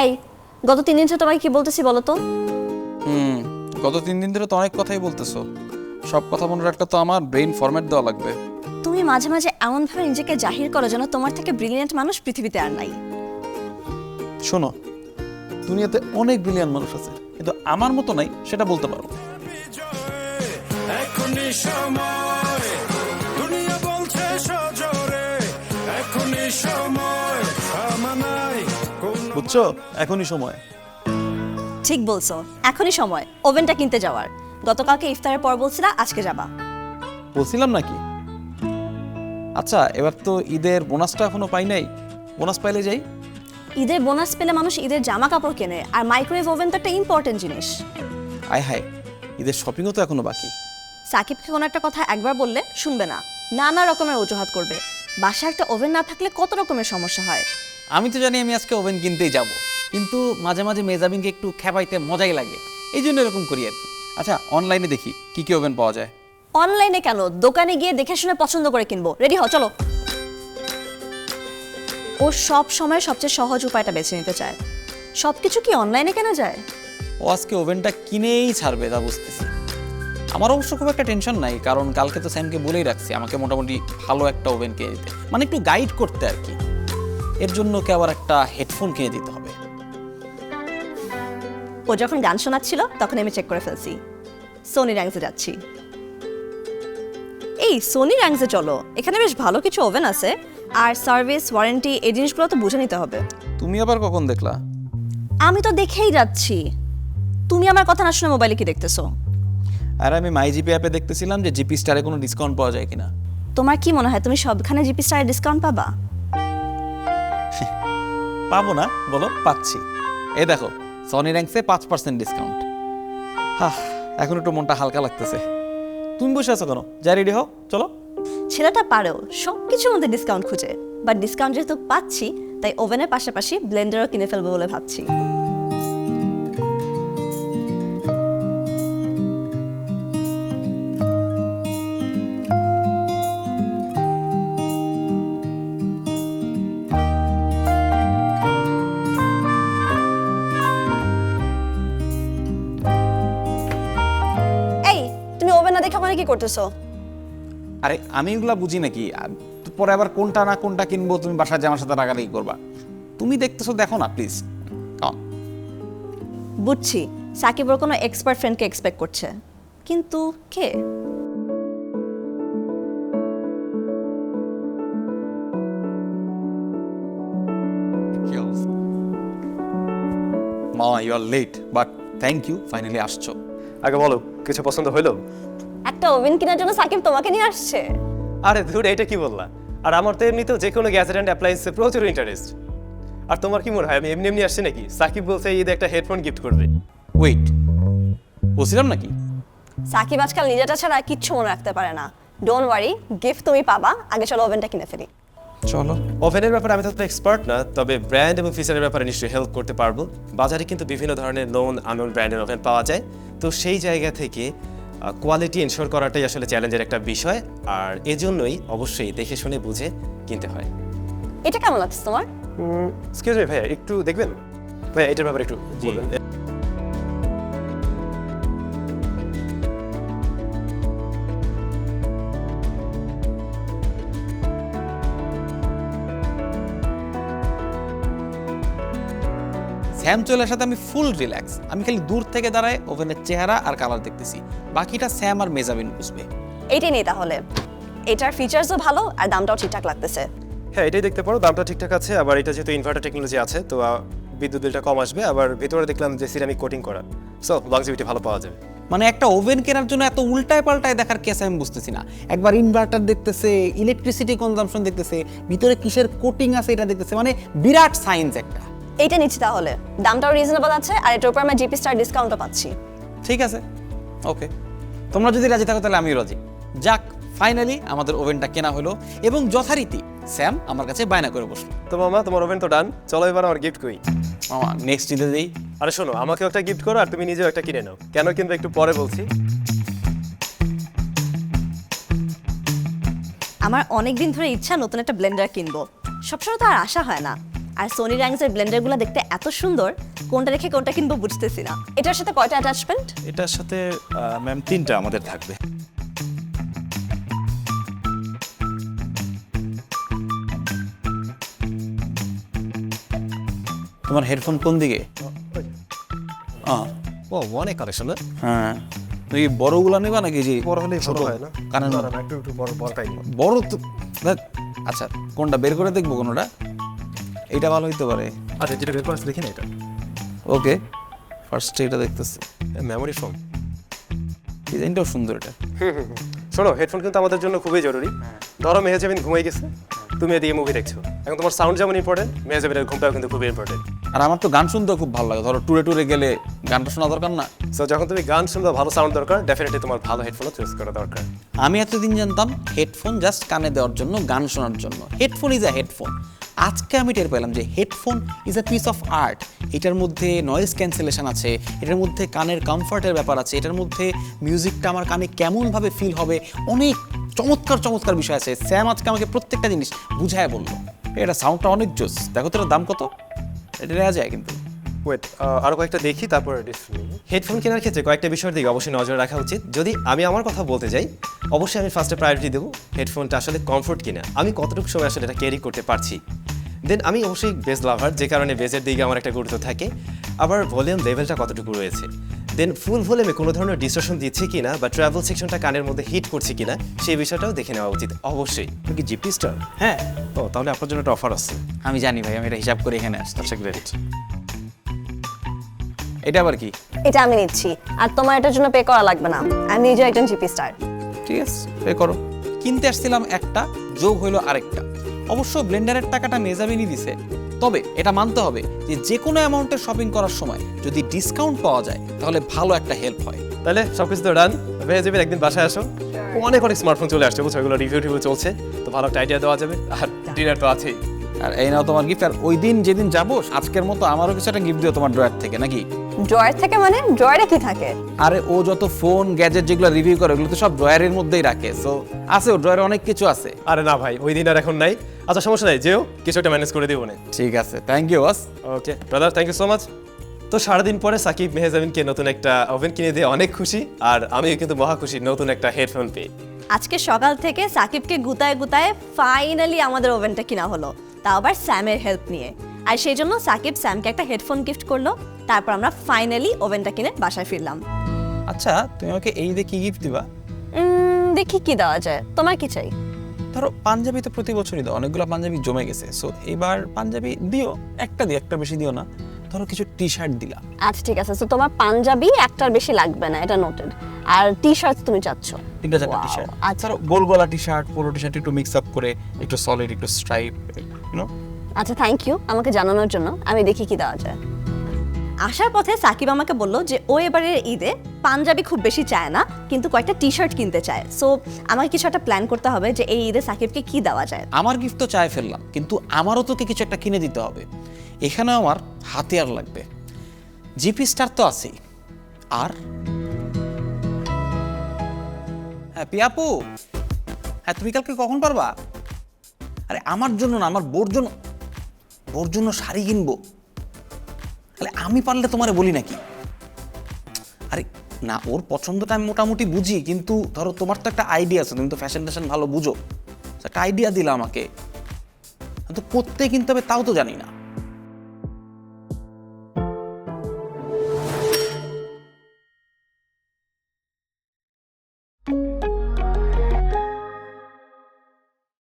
এই গত 3 দিন ধরে তোমাকে কি বলতেছি বলো তো? গত 3 দিন ধরে তো অনেক কথাই বলতেছো। সব কথা মনে রাখতে তো আমার ব্রেইন ফরম্যাট দেওয়া লাগবে। তুমি মাঝে মাঝে এমনভাবে নিজেকে জাহির করো যেন তোমার থেকে ব্রিলিয়েন্ট মানুষ পৃথিবীতে আর নাই। শোনো, দুনিয়াতে অনেক ব্রিলিয়ান্ট মানুষ আছে, কিন্তু আমার মতো নাই সেটা বলতে পারো। এখনই সময়, দুনিয়া বলছে সজোরে, এখনই সময়, সামানাই বুঝছো, এখনই সময়। ঠিক বলছো, এখনই সময় ওভেনটা কিনতে যাওয়ার। গতকালকে ইফতারের পর বলছিলা আজকে যাবা। বলছিলাম নাকি? আচ্ছা, এবার তো ঈদের বোনাসটা এখনো পাই নাই, বোনাস পাইলে যাই। ঈদের বোনাস পেলে মানুষ ঈদের জামা কাপড় কেনে, আর মাইক্রোওয়েভ ওভেন তো একটা ইম্পর্টেন্ট জিনিস। আয় হায়, ঈদের শপিংও তো এখনো বাকি। সাকিবকে কোনো একটা কথা একবার বললে শুনবে না, নানা রকমের অজুহাত করবে। বাসায় একটা ওভেন না থাকলে কত রকমের সমস্যা হয়। আমি তো জানি আমি আজকে ওভেন কিনতেই যাব, কিন্তু মাঝে মাঝে মেজাবিনকে একটু খেপাইতে মজাই লাগে, এই জন্য এরকম করি আর কি। আচ্ছা, অনলাইনে দেখি কি কি ওভেন পাওয়া যায়। অনলাইনে কেন, দোকানে গিয়ে দেখে শুনে পছন্দ করে কিনবো। রেডি হও, চলো। ও সব সময় সবচেয়ে সহজ উপায়টা বেছে নিতে চায়। সবকিছু কি অনলাইনে কেনা যায়? ও আজকে ওভেনটা কিনেই ছাড়বে তা বুঝতেছি। আমার অবশ্য খুব একটা টেনশন নাই, কারণ কালকে তো স্যামকে বলেই রাখছি আমাকে মোটামুটি ভালো একটা ওভেন কিনে দিতে, মানে একটু গাইড করতে আর কি। এর জন্য ওকে আবার একটা হেডফোন কিনে দিতে হবে। ও যখন গান শোনাচ্ছিল তখন আমি চেক করে ফেলছি। সোনি র্যাংসে যাচ্ছি। এই সোনি র্যাংসে চলো, এখানে বেশ ভালো কিছু ওভেন আছে, আর সার্ভিস ওয়ারেন্টি এই জিনিসগুলো তো বুঝে নিতে হবে। তুমি আবার কখন দেখলা? আমি তো দেখেই যাচ্ছি। তুমি আমার কথা না শুনে মোবাইলে কি দেখতেছো? আর আমি মাই জিপি অ্যাপে দেখতেছিলাম যে জিপি স্টারে কোনো ডিসকাউন্ট পাওয়া যায় কিনা। তোমার কি মনে হয় তুমি সবখানে জিপি স্টারে ডিসকাউন্ট পাবা? পাবো না বলো? পাচ্ছি। এই দেখো, সনি র্যাঙ্কসে 5% ডিসকাউন্ট। এখন একটু মনটা হালকা লাগতেছে। তুমি বসে আছো কেন? যা, রেডি হও, চলো। ছেলেটা পারেও সবকিছুর মধ্যে ডিসকাউন্ট খুঁজে, বাট ডিসকাউন্ট যেহেতু পাচ্ছি তাই ওভেনের পাশাপাশি ব্লেন্ডারও কিনে ফেলবো বলে ভাবছি। এই তুমি ওভেন না দেখে ওখানে কি করতেছো? আরে আমি এগুলা বুঝি নাকি? আর পরে আবার কোনটা না কোনটা কিনবো তুমি বাসায় যে আমার সাথে রাগারাগি করবা। তুমি দেখতেছো, দেখো না প্লিজ। বুঝছি, সাকিব ওর কোনো এক্সপার্ট ফ্রেন্ডকে এক্সপেক্ট করছে, কিন্তু কে? মা, you are late, but thank you, finally আসছো। আগে বলো, কিছু পছন্দ হইলো? একটা ওভেন কেনার জন্য সাকিব তোমাকে নিয়ে আসছে? আরে ধুর, এটা কি বললা? আর আমার তো এমনিতেও যে কোনো গ্যাজেট অ্যান্ড অ্যাপ্লায়েন্সে প্রচুর ইন্টারেস্ট। আর তোমার কি মনে হয় আমি এমনি এমনি আসছি নাকি? সাকিব বলছে ঈদে একটা হেডফোন গিফট করবে। ওয়েট, বলছিলাম নাকি? সাকিব আজকাল নিজেটা ছাড়া কিচ্ছু মনে রাখতে পারে না। ডোন্ট ওয়ারি, গিফট তুমি পাবা। আগে চলো ওভেনটা কিনে ফেলি। চলো। ওভেনের ব্যাপারে আমি তো এক্সপার্ট না, তবে ব্র্যান্ড এবং ফিচারের ব্যাপারে নিশ্চয়ই হেল্প করতে পারবো। বাজারে কিন্তু বিভিন্ন ধরনের নোন আননোন ব্র্যান্ডের ওভেন পাওয়া যায়, তো সেই জায়গা থেকে কোয়ালিটি এনশোর করাটাই আসলে চ্যালেঞ্জের একটা বিষয়। আর এজন্যই অবশ্যই দেখে শুনে বুঝে কিনতে হয়। এটা কেমন লাগছে তোমার? এক্সকিউজ মি ভাইয়া, একটু দেখবেন? ভাইয়া এটার ব্যাপারে একটু বলবেন। স্যাম চলে আসাতে আমি ফুল রিল্যাক্স। আমি খালি দূর থেকে দাঁড়ায় ওভেনের চেহারা আর কালার দেখতেছি, বাকিটা স্যাম আর মেজাবিন বুঝবে। এইটাই নেই তাহলে। এটার ফিচার্সও ভালো আর দামটাও ঠিকঠাক লাগতেছে। হ্যাঁ, এটাই দেখতে পারো, দামটা ঠিকঠাক আছে। আবার এটা যেহেতু ইনভার্টার টেকনোলজি আছে, তো বিদ্যুৎ বিলটা কম আসবে। আবার ভেতরে দেখলাম যে সিরামিক কোটিং করা, সো লংজিভিটি ভালো পাওয়া যাবে। মানে একটা ওভেন কেনার জন্য এত উল্টায় পাল্টায় দেখার কেস আমি বুঝতেছি না। একবার ইনভার্টার দেখতেছে, ইলেকট্রিসিটি কনজাম্পশন দেখতেছে, ভিতরে কিসের কোটিং আছে এটা দেখতেছে, মানে বিরাট সায়েন্স একটা। এইটা নিচ্ছি তাহলে, দামটাও রিজনেবল আছে আর এটার উপর আমরা জিপি স্টার ডিসকাউন্টও পাচ্ছি। ঠিক আছে, ওকে, তোমরা যদি রাজি থাকো তাহলে আমিও রাজি। যাক, ফাইনালি আমাদের ওভেনটা কেনা হলো এবং যথারীতি স্যাম আমার কাছে বায়না করে বসলো। তো মামা, তোমার ওভেন তো ডান, চলো এবার আমার গিফট কই। মামা, নেক্সট ঈদে দেই। আরে শোনো, আমাকেও একটা গিফট করো আর তুমি নিজেও একটা কিনে নাও। কেন কিন্তু একটু পরে বলছি। আমার অনেক দিন ধরে ইচ্ছা নতুন একটা ব্লেন্ডার কিনবো, সবসময় তো আর আশা হয় না। আর সোনি র্যাংসের ব্লেন্ডারগুলো দেখতে এত সুন্দর, কোনটা রেখে কোনটা কিনবো বুঝতেছি না। এটার সাথে কয়টা অ্যাটাচমেন্ট? এটার সাথে ম্যাম 3টা আমাদের থাকবে। তোমার হেডফোন কোন দিকে? ও অনেক কালেকশন না? হ্যাঁ, তুমি কি বড়গুলো নেবা নাকি যে বড় হলে ছোট হয় না? কানের না, না, একটু বড়টাই নিন। বড় তো দেখ, আচ্ছা কোনটা বের করে দেখবো কোনটা? এইটা ভালো হইতে পারে। আচ্ছা, যেটা বের করে আছে দেখি না এটা। ওকে, ফার্স্টে এটা দেখতেছি, মেমোরি ফোন। ডিজাইনটাও সুন্দর এটা। শোনো, হেডফোন কিন্তু আমাদের জন্য খুবই জরুরি। ধরো মেহেজাবিন ঘুমাই গেছে, তুমি এদিকে মুভি দেখছো, এখন তোমার সাউন্ড যেমন ইম্পর্টেন্ট, মেহেজাবিনের ঘুমটাও কিন্তু খুবই ইম্পর্টেন্ট। আর আমার তো গান শুনতেও খুব ভালো লাগে, ধরো ট্যুরে ট্যুরে গেলে গানটা শোনা দরকার না? সো যখন তুমি গান শুনবে, ভালো সাউন্ড দরকার, ডেফিনেটলি তোমার ভালো হেডফোনও চুজ করা দরকার। আমি এতদিন জানতাম হেডফোন জাস্ট কানে দেওয়ার জন্য, গান শোনার জন্য। Headphone is a headphone. আজকে আমি টের পেলাম যে headphone is a piece of art. এটার মধ্যে নয়েজ ক্যান্সেলেশন আছে, এটার মধ্যে কানের কমফর্টের ব্যাপার আছে, এটার মধ্যে মিউজিকটা আমার কানে কেমনভাবে ফিল হবে, অনেক চমৎকার চমৎকার বিষয় আছে। স্যাম আজকে আমাকে প্রত্যেকটা জিনিস বুঝায় বললো। এটা সাউন্ডটা অনেক জোস। দেখো তো এটার দাম কত? এটা নেওয়া যায় কিন্তু। ওয়েট, আরও কয়েকটা দেখি, তারপর হেডফোন কেনার ক্ষেত্রে কয়েকটা বিষয়ের দিকে অবশ্যই নজর রাখা উচিত। যদি আমি আমার কথা বলতে যাই, অবশ্যই আমি ফার্স্টে প্রায়োরিটি দেবো হেডফোনটা আসলে কমফোর্ট কিনা, আমি কতটুকু সময় আসলে এটা ক্যারি করতে পারছি। দেন আমি অবশ্যই বেস লাভার, যে কারণে বেসের দিকে আমার একটা গুরুত্ব থাকে। আবার ভলিউম লেভেলটা কতটুকু রয়েছে, দেন ফুল ভলিউমে কোনো ধরনের ডিস্টরশন দিচ্ছে কিনা, বা ট্রাভেল সেকশনটা কানের মধ্যে হিট করছে কিনা, সেই বিষয়টাও দেখে নেওয়া উচিত অবশ্যই। আপনি কি জিপি স্টার? হ্যাঁ, ও, তাহলে আপনার জন্য একটা অফার আছে। আমি জানি ভাই, আমি এটা হিসাব করে এখানে আসছি। আচ্ছা, গ্রেট। এটা আবার কি? এটা আমি নিচ্ছি, আর তোমার এটার জন্য পে করা লাগবে না। আমি নিজে একজন জিপি স্টার। ঠিক আছে, পে করো। কিনতে আসছিলাম একটা, যোগ হইলো আরেকটা। অবশ্য ব্লেন্ডারের টাকাটা মেজাবিনই দিছে, তবে এটা মানতে হবে যে যে কোনো অ্যামাউন্টের শপিং করার সময় যদি ডিসকাউন্ট পাওয়া যায় তাহলে ভালো একটা হেল্প হয়। তাহলে সব কিছু তো ডান। মেহেজাবিন একদিন বাসায় আসো, অনেক অনেক স্মার্টফোন চলে আসছে, বুঝছো, এগুলো রিভিউ চলছে, তো ভালো একটা আইডিয়া দেওয়া যাবে। আর ডিনার তো আছেই। আর এই নাও তোমার গিফট। আর ওই দিন যেদিন যাবো, আজকের মতো আমারও কিছু একটা গিফট দিও তোমার ড্রয়ার থেকে, নাকি? ড্রয়ার থেকে মানে? ড্রয়ারে কি থাকে? আরে ও যত ফোন গ্যাজেট যেগুলো রিভিউ করে ওগুলো তো সব ড্রয়ারের মধ্যেই রাখে। সো আছে, ও ড্রয়ারে অনেক কিছু আছে। আরে না ভাই, ওই দিন আর এখন নাই। আচ্ছা সমস্যা নাই, যেও কিছু একটা ম্যানেজ করে দিব না। ঠিক আছে, thank you boss. Okay brother, thank you so much. তো সারাদিন পরে সাকিব মেহেজাবিনকে নতুন একটা ওভেন কিনে দিয়ে অনেক খুশি, আর আমিও কিন্তু মহা খুশি নতুন একটা হেডফোন পেয়ে। আজকে সকাল থেকে সাকিবকে গুতায় গুতায় ফাইনালি আমাদের ওভেনটা কিনা হলো, তাও আবার স্যামের হেল্প নিয়ে। আর সেই জন্য সাকিব স্যামকে একটা হেডফোন গিফট করলো। তারপর আমরা ফাইনালি ওভেনটা কিনে বাসায় ফিরলাম। আচ্ছা, তুমি আমাকে এই দিয়ে কি গিফট দিবা? দেখি কি দেওয়া যায়, তোমার কি চাই? ধরো পাঞ্জাবি তো প্রতি বছরই দাও, অনেকগুলো পাঞ্জাবি জমে গেছে। সো এবার পাঞ্জাবি দিও, একটা দিও, একটা বেশি দিও না। ধরো কিছু টি শার্ট দিলা। আচ্ছা ঠিক আছে, তো তোমার পাঞ্জাবি একটার বেশি লাগবে না, এটা নোটেড। আর টি শার্ট তুমি চাচ্ছ? 3টা 4টা টি শার্ট। আচ্ছা, গোল গলা T shirt, polo T shirt একটু মিক্স আপ করে, একটু সলিড, একটু স্ট্রাইপ, ইউনো। আচ্ছা, থ্যাংক ইউ আমাকে জানানোর জন্য। আমি দেখি কি দেওয়া যায়। আসার পথে সাকিব আমাকে বলল যে ও এবারের ঈদে পাঞ্জাবি খুব বেশি চায় না, কিন্তু কয়েকটা টি শার্ট কিনতে চায়। সো আমাকে কিছু একটা প্ল্যান করতে হবে যে এই ঈদে সাকিবকে কি দেওয়া যায়। আমার গিফট তো চাই ফেললাম, কিন্তু আমারও তোকে কিছু একটা কিনে দিতে হবে। এখানে আমার হাতিয়ার লাগবে। জিপি স্টার তো আছেই, আর হ্যাঁ পিয়াপু, হ্যাঁ তুমি কালকে কখন পারবা? আরে আমার জন্য না, আমার বোর জন্য। বোর জন্য শাড়ি কিনবো। তাহলে আমি পারলে তোমারে বলি নাকি? আরে না, ওর পছন্দটা আমি মোটামুটি বুঝি, কিন্তু ধরো তোমার তো একটা আইডিয়া আছে, তুমি তো ফ্যাশন ট্যাশন ভালো বুঝো, একটা আইডিয়া দিলা আমাকে। তো কোত্থেকে কিনতে হবে তাও তো জানি না।